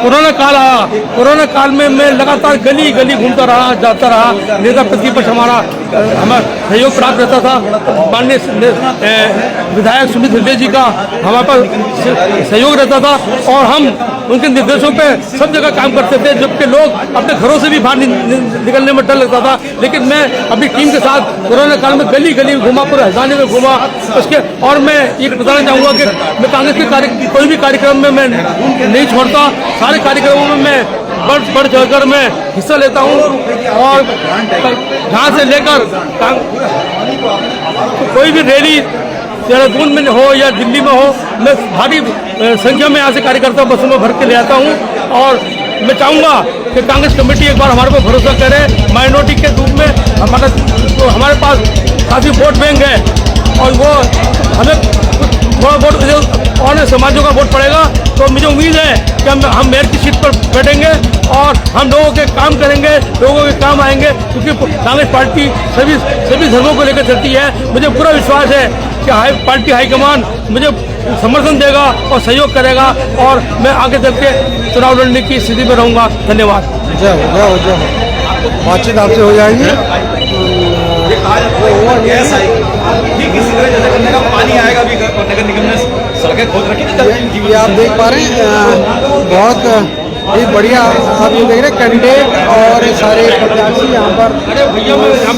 कोरोना काल आया। कोरोना काल में मैं लगातार गली गली घूमता रहा, जाता रहा। नेता प्रतिपक्ष हमारा सहयोग प्राप्त रहता था। माननीय विधायक सुमित हृदय जी का हमारे पास सहयोग रहता था, और हम उनके निर्देशों पे सब जगह काम करते थे, जबकि लोग अपने घरों से भी बाहर निकलने में डर लगता था। लेकिन मैं अपनी टीम के साथ कोरोना काल में गली गली घूमा, पूरे हल्द्वानी में घूमा। उसके और मैं ये बताना चाहूँगा कि मैं कांग्रेस के कोई भी कार्यक्रम में मैं नहीं छोड़ता। सारे कार्यक्रमों में मैं बढ़ चढ़कर मैं हिस्सा लेता हूँ, और जहाँ से लेकर कोई भी रैली देहरादून में हो या दिल्ली में हो, मैं भारी संख्या में यहाँ से कार्यकर्ता बसों में भर के ले आता हूँ। और मैं चाहूँगा कि कांग्रेस कमेटी एक बार हमारे पर भरोसा करे। माइनॉरिटी के रूप में हमारे पास काफ़ी वोट बैंक है, और वो हमें थोड़ा वोट और समाजों का वोट पड़ेगा। तो मुझे उम्मीद है कि हम मेयर की सीट पर बैठेंगे और हम लोगों के काम करेंगे, लोगों के काम आएंगे, क्योंकि कांग्रेस पार्टी सभी धर्मों को लेकर चलती है। मुझे पूरा विश्वास है कि पार्टी हाईकमान मुझे समर्थन देगा और सहयोग करेगा, और मैं आगे चल के चुनाव लड़ने की स्थिति में रहूँगा। धन्यवाद। बातचीत आपसे हो जाएगी। पानी आएगा भी, नगर निगम ने सड़कें खोद रखी। ये आप देख पा रहे हैं, बहुत ही बढ़िया आप ये देख रहे हैं कैंडिडेट और सारे प्रत्याशी यहाँ पर सब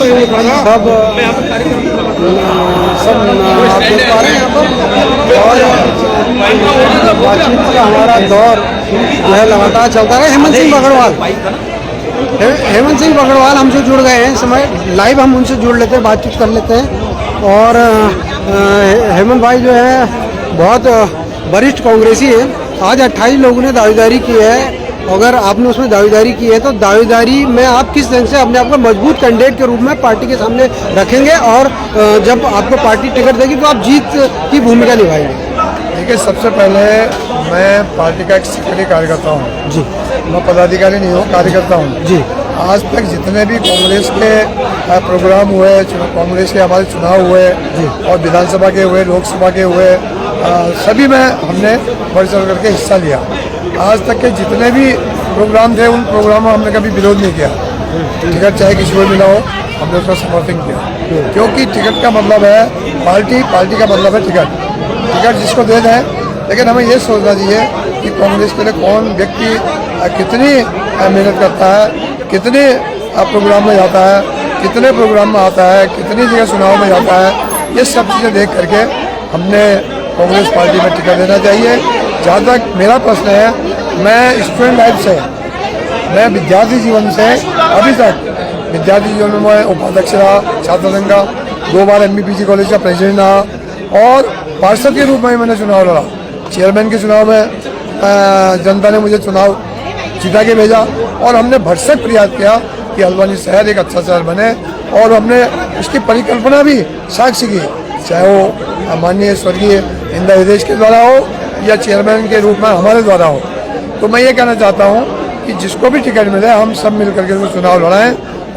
आप देख पा रहे हैं यहाँ पर। और बातचीत का हमारा दौर जो है लगातार चलता है। हेमंत सिंह बगड़वाल हमसे जुड़ गए हैं। इस समय लाइव हम उनसे जुड़ लेते हैं, बातचीत कर लेते हैं। और हेमंत भाई जो है बहुत वरिष्ठ कांग्रेसी है। आज 28 लोगों ने दावेदारी की है। अगर आपने उसमें दावेदारी की है तो दावेदारी में आप किस ढंग से अपने आप को मजबूत कैंडिडेट के रूप में पार्टी के सामने रखेंगे, और जब आपको पार्टी टिकट देगी तो आप जीत की भूमिका निभाएंगे? देखिए, सबसे पहले मैं पार्टी का एक सक्रिय कार्यकर्ता हूँ जी। मैं पदाधिकारी नहीं हूँ, कार्यकर्ता हूँ जी। आज तक जितने भी कांग्रेस के प्रोग्राम हुए, कांग्रेस के हमारे चुनाव हुए जी, और विधानसभा के हुए, लोकसभा के हुए, सभी में हमने बढ़ चढ़ करके हिस्सा लिया। आज तक के जितने भी प्रोग्राम थे उन प्रोग्रामों में हमने कभी विरोध नहीं किया। टिकट चाहे किसी को मिला हो, हमने उसका समर्थन किया, क्योंकि टिकट का मतलब है पार्टी का मतलब है टिकट जिसको दे दें। लेकिन हमें ये सोचना चाहिए कि कांग्रेस के लिए कौन व्यक्ति कितनी मेहनत करता है, कितने प्रोग्राम में जाता है, कितने प्रोग्राम में आता है, कितनी जगह चुनाव में जाता है। ये सब चीज़ें देख करके हमने कांग्रेस पार्टी में टिकट देना चाहिए। जहाँ तक मेरा प्रश्न है, मैं स्टूडेंट लाइफ से, मैं विद्यार्थी जीवन से अभी तक विद्यार्थी जीवन में मैं उपाध्यक्ष रहा, छात्र संघ का 2 बार MBPG कॉलेज का प्रेसिडेंट रहा, और पार्षद के रूप में मैंने चुनाव लड़ा। चेयरमैन के चुनाव में जनता ने मुझे चुनाव जिता के भेजा और हमने भरसक प्रयास किया कि हल्द्वानी शहर एक अच्छा शहर बने और हमने इसकी परिकल्पना भी साक्षी की, चाहे वो माननीय स्वर्गीय इंदिरा हृदय के द्वारा हो या चेयरमैन के रूप में हमारे द्वारा हो। तो मैं ये कहना चाहता हूँ कि जिसको भी टिकट मिले हम सब मिल करके उसको चुनाव लड़ाएं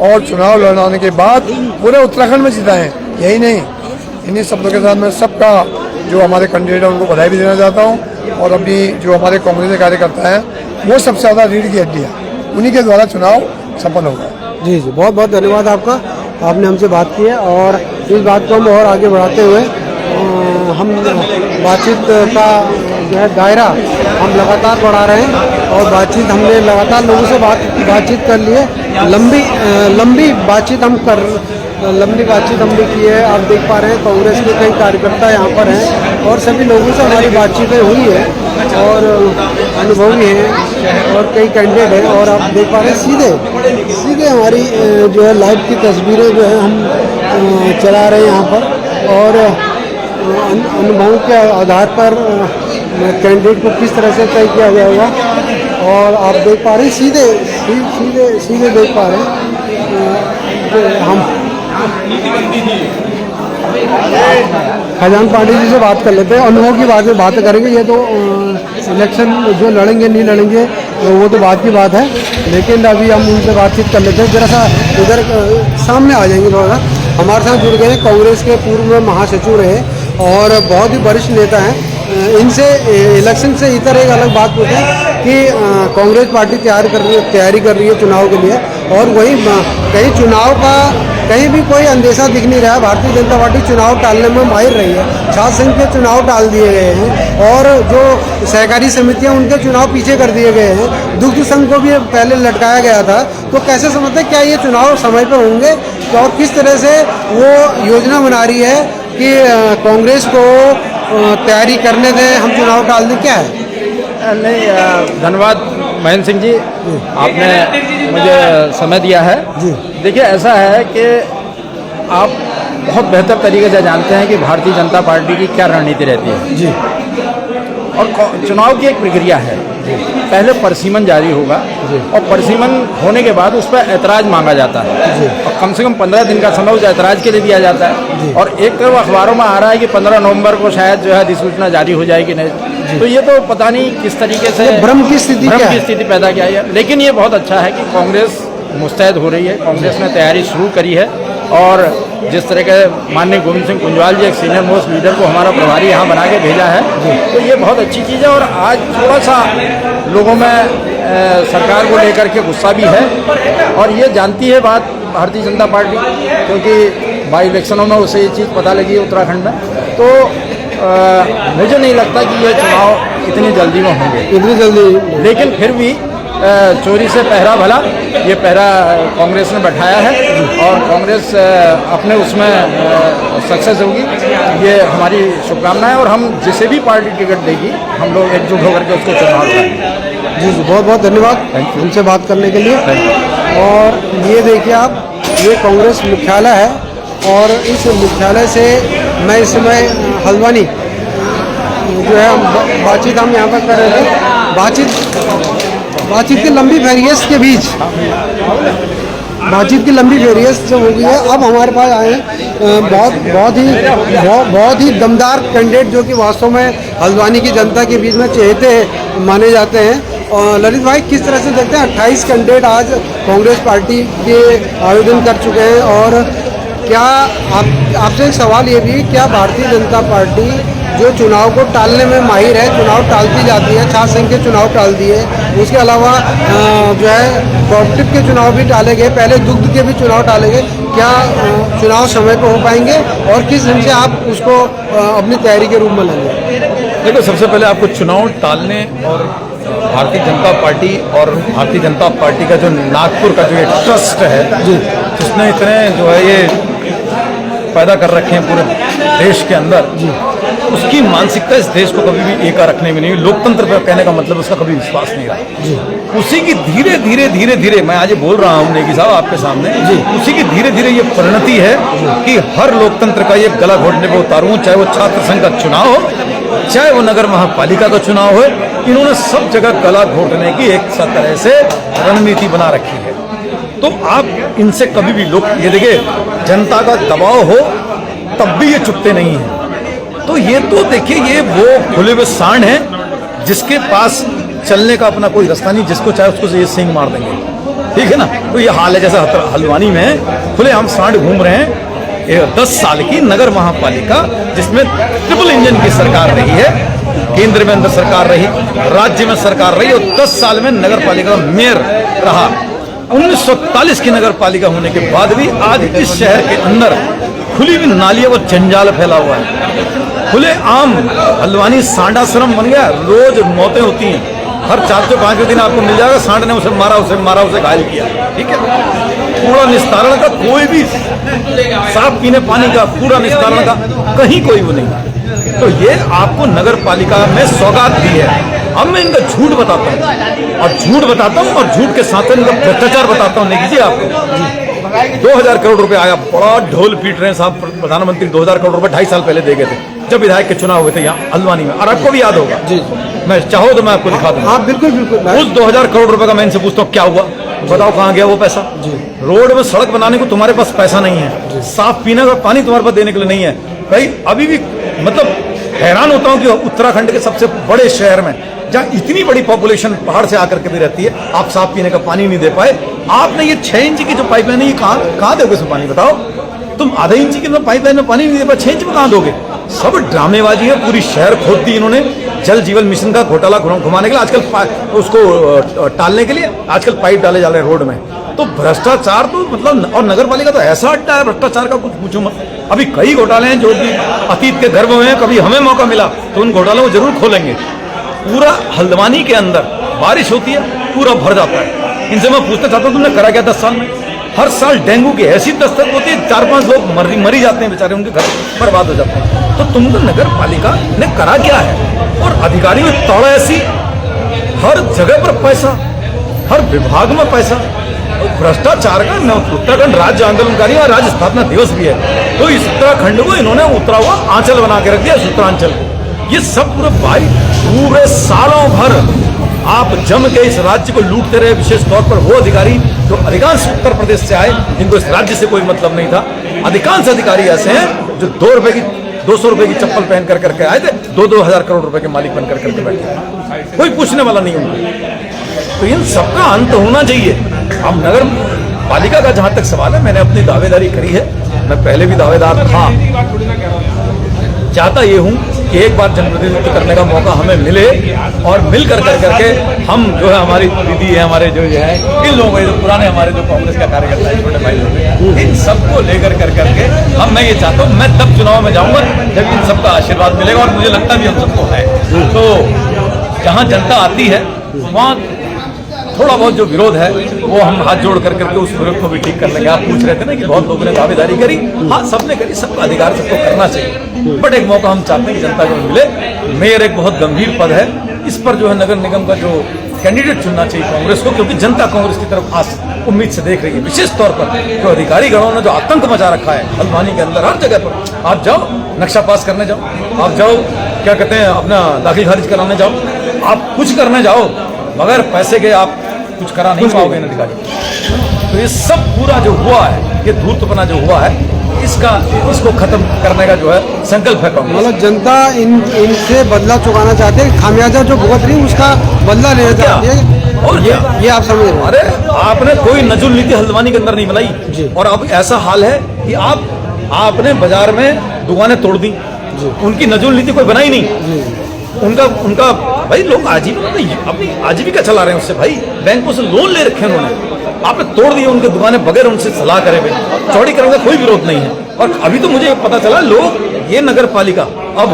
और चुनाव लड़ाने के बाद पूरे उत्तराखंड में जिताएं। यही नहीं, इन्हीं शब्दों के साथ मैं सबका जो हमारे कैंडिडेट है उनको बधाई भी देना चाहता हूँ और अभी जो हमारे कांग्रेस के कार्यकर्ता हैं वो सबसे ज़्यादा रीढ़ की हड्डी है, उन्हीं के द्वारा चुनाव सफल होगा। जी जी, बहुत बहुत धन्यवाद आपका, आपने हमसे बात की है और इस बात को हम और आगे बढ़ाते हुए हम बातचीत का जो है दायरा हम लगातार बढ़ा रहे हैं और बातचीत हमने लगातार लोगों से बातचीत कर ली है। लंबी बातचीत हम भी की है। आप देख पा रहे हैं कांग्रेस के कई कार्यकर्ता यहाँ पर हैं और सभी लोगों से हमारी बातचीतें हुई है और अनुभवी हैं और कई कैंडिडेट हैं और आप देख पा रहे हैं सीधे हमारी जो है लाइव की तस्वीरें जो है हम चला रहे हैं यहाँ पर और अनुभवों के आधार पर कैंडिडेट को किस तरह से तय किया जाएगा और आप देख पा रहे हैं सीधे देख पा रहे हैं हम खजान पांडे जी से बात कर लेते हैं, अनुभव की बातें करेंगे। ये तो इलेक्शन जो लड़ेंगे नहीं लड़ेंगे वो तो बात की बात है, लेकिन अभी हम उनसे बातचीत कर लेते हैं। जरा सा उधर सामने आ जाएंगे थोड़ा सा। हमारे साथ जुड़ गए हैं कांग्रेस के पूर्व महासचिव रहे और बहुत ही वरिष्ठ नेता हैं। इनसे इलेक्शन से इतर एक अलग बात पूछें कि कांग्रेस पार्टी तैयारी कर रही है चुनाव के लिए और वही कहीं चुनाव का कहीं भी कोई अंदेशा दिख नहीं रहा है। भारतीय जनता पार्टी चुनाव टालने में माहिर रही है, छात्र संघ के चुनाव टाल दिए गए हैं और जो सहकारी समितियां उनके चुनाव पीछे कर दिए गए हैं। दुग्ध संघ को भी पहले लटकाया गया था। तो कैसे समझते हैं, क्या ये चुनाव समय पर होंगे और किस तरह से वो योजना बना रही है कि कांग्रेस को तैयारी करने दें, हम चुनाव टाल दें, क्या है? नहीं, धन्यवाद महेंद्र सिंह जी, आपने मुझे समय दिया है। देखिए, ऐसा है कि आप बहुत बेहतर तरीके से जानते हैं कि भारतीय जनता पार्टी की क्या रणनीति रहती है जी। और चुनाव की एक प्रक्रिया है, पहले परसीमन जारी होगा और परसीमन होने के बाद उस पर ऐतराज मांगा जाता है और कम से कम 15 दिन का समय उस ऐतराज के लिए दिया जाता है। और एक तरफ अखबारों में आ रहा है कि 15 नवंबर को शायद जो है अधिसूचना जारी हो जाएगी नहीं, तो ये तो पता नहीं किस तरीके से भ्रम की स्थिति पैदा किया है। लेकिन ये बहुत अच्छा है कि कांग्रेस मुस्तैद हो रही है, कांग्रेस ने तैयारी शुरू करी है और जिस तरह के माननीय गोविंद सिंह कुंजवाल जी एक सीनियर मोस्ट लीडर को हमारा प्रभारी यहाँ बना के भेजा है, तो ये बहुत अच्छी चीज़ है। और आज थोड़ा सा लोगों में सरकार को लेकर के गुस्सा भी है और ये जानती है बात भारतीय जनता पार्टी, क्योंकि बाई इलेक्शनों में उसे ये चीज़ पता लगी है उत्तराखंड में। तो मुझे नहीं लगता कि ये चुनाव इतनी जल्दी में होंगे, लेकिन फिर भी चोरी से पहरा भला, ये पहरा कांग्रेस ने बैठाया है और कांग्रेस अपने उसमें सक्सेस होगी, ये हमारी शुभकामनाएं। और हम जिसे भी पार्टी टिकट देगी हम लोग एकजुट होकर के उसको चुनाव लड़ेंगे। जी जी, बहुत बहुत धन्यवाद हमसे बात करने के लिए। और ये देखिए आप, ये कांग्रेस मुख्यालय है और इस मुख्यालय से मैं इस समय हल्द्वानी जो है बातचीत हम यहाँ पर कर रहे थे। बातचीत की लंबी फेरियस के बीच बातचीत की लंबी फेरियस जब हो गई है, अब हमारे पास आए बहुत ही दमदार कैंडिडेट जो कि वास्तव में हल्द्वानी की जनता के बीच में चहेते माने जाते हैं। और ललित भाई, किस तरह से देखते हैं 28 कैंडिडेट आज कांग्रेस पार्टी के आवेदन कर चुके हैं और क्या आपसे एक सवाल ये भी, क्या भारतीय जनता पार्टी जो चुनाव को टालने में माहिर है, चुनाव टालती जाती है, छात्र संघ के चुनाव टाल दिए, उसके अलावा जो है कोऑपरेटिव के चुनाव भी टाले गए, पहले दुग्ध के भी चुनाव टाले गए, क्या चुनाव समय पर हो पाएंगे और किस ढंग से आप उसको अपनी तैयारी के रूप में लेंगे? देखो, सबसे पहले आपको चुनाव टालने और भारतीय जनता पार्टी और भारतीय जनता पार्टी का जो नागपुर का जो ये ट्रस्ट है जिसने इतने जो है ये पैदा कर रखे हैं पूरे देश के अंदर, उसकी मानसिकता इस देश को कभी भी एका रखने में नहीं, लोकतंत्र पर कहने का मतलब उसका कभी विश्वास नहीं रहा। उसी की धीरे धीरे मैं आज बोल रहा हूँ नेगी साहब आपके सामने, उसी की धीरे धीरे ये परिणति है कि हर लोकतंत्र का ये गला घोटने को उतारूं, चाहे वो छात्र संघ का चुनाव हो चाहे वो नगर महापालिका का चुनाव हो, इन्होंने सब जगह गला घोटने की एक तरह से रणनीति बना रखी है। तो आप इनसे कभी भी लोग, ये देखिए जनता का दबाव हो तब भी ये चुपते नहीं हैं। तो ये तो देखिए ये वो खुले हुए सांड हैं जिसके पास चलने का अपना कोई रास्ता नहीं, जिसको चाहे उसको ये सिंग मार देंगे, ठीक है ना। तो ये हाल है जैसा हल्द्वानी में खुले हम सांड घूम रहे हैं। 10 साल की नगर महापालिका जिसमें ट्रिपल इंजन की सरकार रही है, केंद्र में अंदर सरकार रही, राज्य में सरकार रही, और 10 साल में नगर पालिका मेयर रहा। 1941 की नगर पालिका होने के बाद भी आज इस शहर के अंदर खुली हुई नालियों और जंजाल फैला हुआ है। खुले आम हल्द्वानी सांडाश्रम बन गया, रोज मौतें होती हैं, हर 4-5 दिन आपको मिल जाएगा सांड ने उसे मारा, उसे घायल किया, ठीक है। कूड़ा निस्तारण का कोई भी, साफ पीने पानी का कूड़ा निस्तारण का कहीं कोई वो नहीं। तो ये आपको नगर पालिका में सौगात दी है। अब मैं इनका झूठ बताता हूँ और झूठ के साथ इनका भ्रष्टाचार बताता हूँ। नहीं कीजिए आपको 2000 करोड़ रुपए आया, बड़ा ढोल पीट रहे हैं साहब, प्रधानमंत्री 2000 करोड़ रुपए 2.5 साल पहले दे गए थे जब विधायक के चुनाव हुए थे यहाँ हल्द्वानी में, और आपको भी याद होगा जी। मैं चाहो तो मैं आपको दिखा दूंगा। हाँ बिल्कुल बिल्कुल। उस 2000 करोड़ रुपए का मैं इनसे पूछता हूँ क्या हुआ, बताओ कहाँ गया वो पैसा। रोड में सड़क बनाने को तुम्हारे पास पैसा नहीं है, साफ पीने का पानी तुम्हारे पास देने के लिए नहीं है भाई। अभी भी मतलब हैरान होता हूँ कि उत्तराखंड के सबसे बड़े शहर में जहाँ इतनी बड़ी पॉपुलेशन पहाड़ से आकर के भी रहती है, आप साफ पीने का पानी नहीं दे पाए। आपने ये 6 इंच की जो पाइपलाइन है ये कहाँ दोगे इसमें पानी, बताओ। तुम आधे इंच की पाइपलाइन में पानी नहीं दे पाए, 6 इंच में कहाँ दोगे। सब ड्रामेबाजी है, पूरी शहर खोद दी इन्होंने जल जीवन मिशन का घोटाला घुमाने के लिए, आजकल उसको टालने के लिए आजकल पाइप डाले जा रहे हैं रोड में। तो भ्रष्टाचार तो मतलब, और नगर पालिका तो ऐसा अड्डा है भ्रष्टाचार का, कुछ पूछो मत। अभी कई घोटाले हैं जो कि अतीत के गर्भ में, कभी हमें मौका मिला तो उन घोटालों को जरूर खोलेंगे। पूरा हल्द्वानी के अंदर बारिश होती है, पूरा भर जाता है। इनसे मैं पूछना चाहता हूँ तुमने करा क्या 10 साल में। हर साल डेंगू की ऐसी दस्तक होती है, 4-5 लोग मरी जाते हैं बेचारे, उनके घर बर्बाद हो जाते हैं। तो तुम तो नगर पालिका ने करा क्या है। और अधिकारी में तोड़ा ऐसी, हर जगह पर पैसा, हर विभाग में पैसा, भ्रष्टाचार का। उत्तराखंड राज्य आंदोलनकारी और राज्य स्थापना दिवस भी है, तो इस उत्तराखंड को इन्होंने उतरा हुआ आंचल बना के रख दिया, उत्तरांचल को। ये सब पूरे सालों भर आप जम के इस राज्य को लूटते रहे, विशेष तौर पर वो अधिकारी जो अधिकांश उत्तर प्रदेश से आए, जिनको इस राज्य से कोई मतलब नहीं था। अधिकांश अधिकारी ऐसे हैं जो 200 रुपए की चप्पल पहन करके आए थे, 2-2 हजार करोड़ रुपए के मालिक बन करके बैठे, कोई पूछने वाला नहीं उनको। तो इन सबका अंत होना चाहिए। अब नगर पालिका का जहां तक सवाल है, मैंने अपनी दावेदारी करी है, मैं पहले भी दावेदार था। चाहता ये हूँ कि एक बार जनप्रतिनिधित्व करने का मौका हमें मिले, और मिल करके हम जो है, हमारी दीदी है, हमारे जो है इन लोगों को, जो पुराने हमारे जो कांग्रेस का कार्यकर्ता है, छोटे भाई लोग, इन सबको लेकर करके हम, मैं ये चाहता हूँ, मैं तब चुनाव में जाऊंगा जब इन सबका आशीर्वाद मिलेगा, और मुझे लगता भी हम सबको है। तो जहाँ जनता आती है वहाँ थोड़ा बहुत जो विरोध है वो हम हाथ जोड़ करके उस विरोध को भी ठीक कर लेंगे। आप पूछ रहे थे ना कि बहुत लोगों ने दावेदारी करी, हाँ सबने करी, सबका अधिकार सबको करना चाहिए, बट एक मौका हम चाहते हैं कि जनता को मिले। मेयर एक बहुत गंभीर पद है, इस पर जो है नगर निगम का जो कैंडिडेट चुनना चाहिए कांग्रेस को, क्योंकि जनता कांग्रेस की तरफ आस उम्मीद से देख रही है। विशेष तौर पर जो अधिकारी गणों ने जो आतंक मचा रखा है हल्द्वानी के अंदर, हर जगह पर आप जाओ, नक्शा पास करने जाओ, आप जाओ क्या कहते हैं अपना दाखिल खारिज कराने जाओ, आप कुछ करने जाओ, बगैर पैसे के आप कुछ करा नहीं पाओगे इन अधिकारी। तो ये सब पूरा जो हुआ है, ये धूर्तपना जो हुआ है, इसको खत्म करने का जो है संकल्प है कांग्रेस। मतलब जनता इनसे बदला चुकाना चाहते हैं, खामियाजा जो भुगत रही है उसका बदला लेना चाहती है। और ये आप समझ रहे हैं। अरे आपने कोई नजुल नीति हल्द्वानी के अंदर नहीं बनाई, और अब ऐसा हाल है कि आपने बाजार में दुकानें तोड़ दी, उनकी नजुल नीति कोई बनाई नहीं। उनका भाई लोग अपनी आजीविका चला रहे हैं उससे, भाई बैंकों से लोन ले रखे उन्होंने, आपने तोड़ दिए उनके दुकानें बगैर उनसे सलाह करे हुए। चौड़ी करने का कोई विरोध नहीं है। और अभी तो मुझे पता चला लोग ये नगर पालिका अब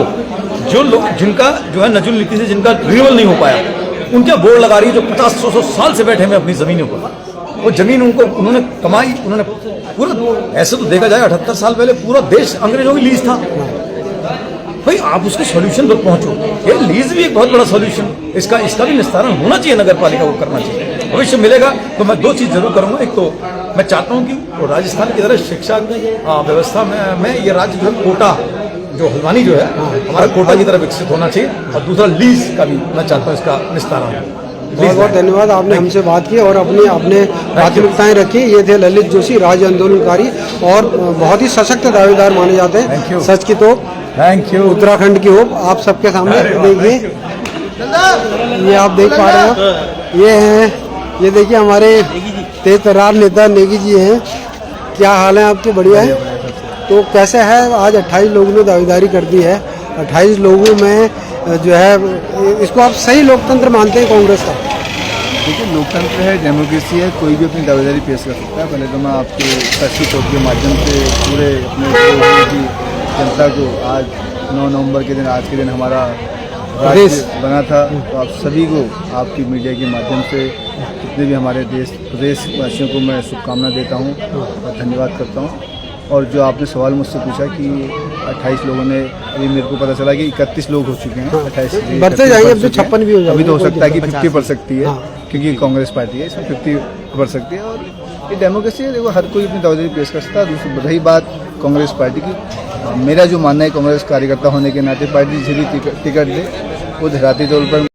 जो लोग जिनका जो है नजुल नीति से जिनका रिन्यूअल नहीं हो पाया, उनके बोर्ड लगा रही है, जो 50-100 साल से बैठे हुए अपनी जमीनों पर। वो जमीन उन्होंने कमाई, उन्होंने पूरा, ऐसे तो देखा जाए 78 साल पहले पूरा देश अंग्रेजों की लीज था भाई। आप उसके सॉल्यूशन पर पहुंचो, ये लीज भी एक बहुत बड़ा सॉल्यूशन, इसका भी निस्तारण होना चाहिए, नगर पालिका को करना चाहिए। भविष्य मिलेगा तो मैं 2 चीज जरूर करूंगा। एक तो मैं चाहता हूं कि राजस्थान की तरह शिक्षा व्यवस्था में ये राज्य जो है कोटा जो हल्द्वानी जो है हमारा कोटा की तरफ विकसित होना चाहिए, और दूसरा लीज का भी मैं चाहता हूँ इसका निस्तारण हो। बहुत बहुत धन्यवाद, आपने हमसे बात की और अपने प्राथमिकताएं रखी। ये थे ललित जोशी, राज्य आंदोलनकारी और बहुत ही सशक्त दावेदार माने जाते हैं। सच की तोप, थैंक यू, उत्तराखंड की होप। आप सबके सामने देखिए, ये आप देख पा रहे हो, ये हैं, ये देखिए हमारे तेज तर्रार नेता नेगी जी हैं। क्या हाल है आपके? बढ़िया है। तो कैसे है, आज 28 लोगों ने दावेदारी कर दी है। 28 लोगों में जो है, इसको आप सही लोकतंत्र मानते हैं कांग्रेस का? देखिए, लोकतंत्र है, डेमोक्रेसी है, कोई भी अपनी दावेदारी पेश कर सकता है। पहले तो मैं आपके सच्ची टॉक के माध्यम से पूरे अपने जनता को, आज 9 नवंबर के दिन, आज के दिन हमारा राज्य बना था, तो आप सभी को आपकी मीडिया के माध्यम से जितने भी हमारे प्रदेश वासियों को मैं शुभकामना देता हूँ और धन्यवाद करता हूँ। और जो आपने सवाल मुझसे पूछा कि 28 लोगों ने, अभी मेरे को पता चला कि 31 लोग हो चुके हैं। 28 बढ़ते जाएंगे, अब तो 56 भी हो जाएंगे। अभी तो हो सकता है कि 50 बढ़ सकती है, क्योंकि कांग्रेस पार्टी है, इसमें 50 बढ़ सकती है। और ये डेमोक्रेसी है, देखो हर कोई अपनी दावेदारी पेश कर सकता है। दूसरी रही बात कांग्रेस पार्टी की, मेरा जो मानना है, कांग्रेस कार्यकर्ता होने के नाते पार्टी जिसे भी टिकट दे वो देहाती तौर पर